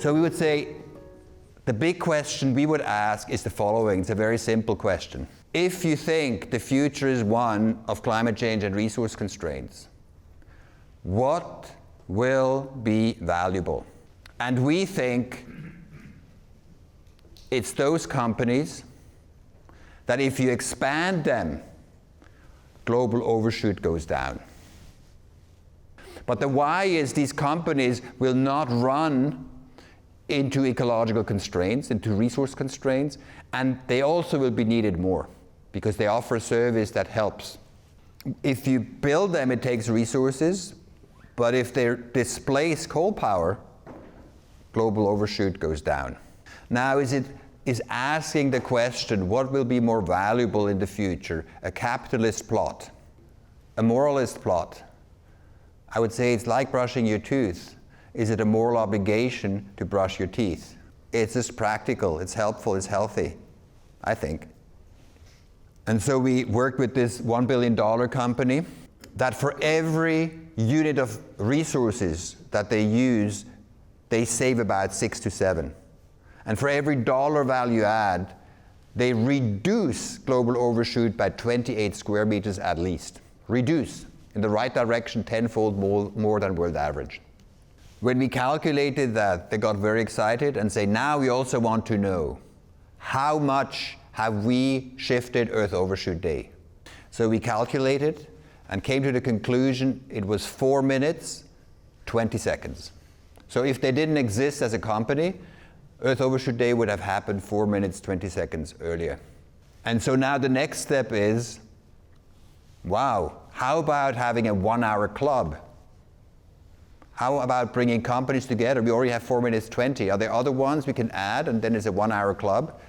So we would say, the big question we would ask is the following. It's a very simple question. If you think the future is one of climate change and resource constraints, what will be valuable? And we think it's those companies that if you expand them, global overshoot goes down. But the why is these companies will not run into ecological constraints, into resource constraints, and they also will be needed more because they offer a service that helps. If you build them, it takes resources, but if they displace coal power, global overshoot goes down. Now, is asking the question, what will be more valuable in the future, a capitalist plot, a moralist plot? I would say it's like brushing your tooth. Is it a moral obligation to brush your teeth? It's just practical, it's helpful, it's healthy, I think. And so we worked with this $1 billion company that for every unit of resources that they use, they save about 6 to 7. And for every dollar value add, they reduce global overshoot by 28 square meters at least. Reduce in the right direction, tenfold more than world average. When we calculated that, they got very excited and say, now we also want to know how much have we shifted Earth overshoot day. So we calculated and came to the conclusion it was 4 minutes, 20 seconds. So if they didn't exist as a company, Earth overshoot day would have happened 4 minutes, 20 seconds earlier. And so now the next step is, wow, how about having a 1-hour club? How about bringing companies together? We already have 4 minutes 20. Are there other ones we can add, and then it's a 1-hour club?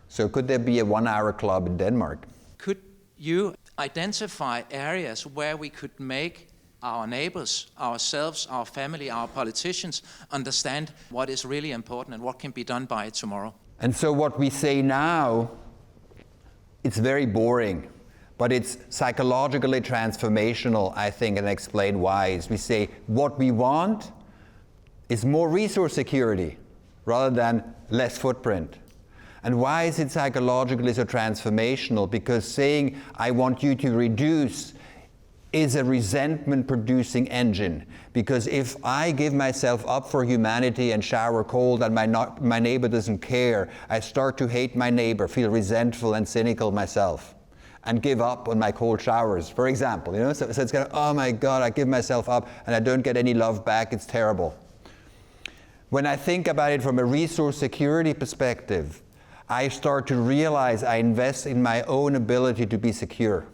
So could there be a 1-hour club in Denmark? Could you identify areas where we could make our neighbors, ourselves, our family, our politicians understand what is really important and what can be done by it tomorrow? And so what we say now, it's very boring, but it's psychologically transformational, I think, and explain why. Is we say what we want is more resource security rather than less footprint. And why is it psychologically so transformational? Because saying, I want you to reduce is a resentment-producing engine. Because if I give myself up for humanity and shower cold and my neighbor doesn't care, I start to hate my neighbor, feel resentful and cynical myself, and give up on my cold showers, for example. So it's kind of, oh my God, I give myself up and I don't get any love back, it's terrible. When I think about it from a resource security perspective, I start to realize I invest in my own ability to be secure.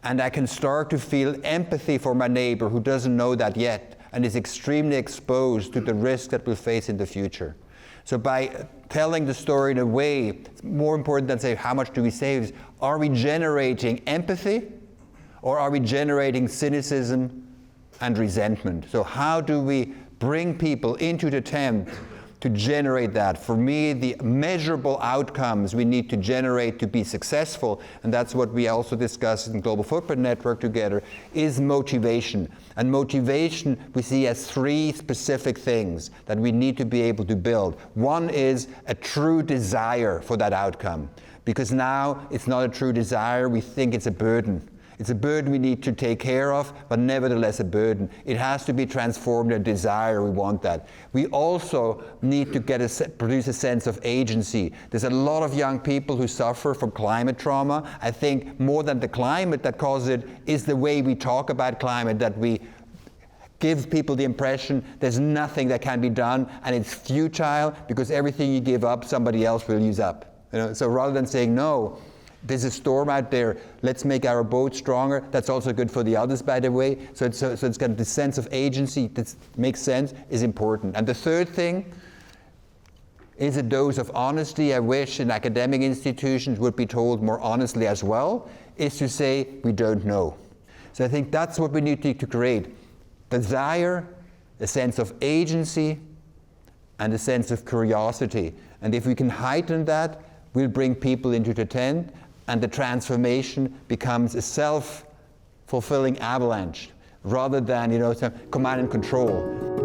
And I can start to feel empathy for my neighbor who doesn't know that yet and is extremely exposed to the risk that we'll face in the future. So by telling the story in a way, it's more important than say how much do we save, are we generating empathy or are we generating cynicism and resentment? So how do we bring people into the tent to generate that? For me, the measurable outcomes we need to generate to be successful, and that's what we also discuss in Global Footprint Network together, is motivation. And motivation we see as 3 specific things that we need to be able to build. One is a true desire for that outcome, because now it's not a true desire, we think it's a burden. It's a burden we need to take care of, but nevertheless a burden. It has to be transformed into a desire, we want that. We also need to produce a sense of agency. There's a lot of young people who suffer from climate trauma. I think more than the climate that causes it is the way we talk about climate, that we give people the impression there's nothing that can be done and it's futile because everything you give up, somebody else will use up. So rather than saying, no, there's a storm out there, let's make our boat stronger. That's also good for the others, by the way. So it's got this sense of agency that makes sense, is important. And the third thing is a dose of honesty. I wish in academic institutions would be told more honestly as well, is to say, we don't know. So I think that's what we need to create. Desire, a sense of agency, and a sense of curiosity. And if we can heighten that, we'll bring people into the tent, and the transformation becomes a self-fulfilling avalanche rather than, some command and control.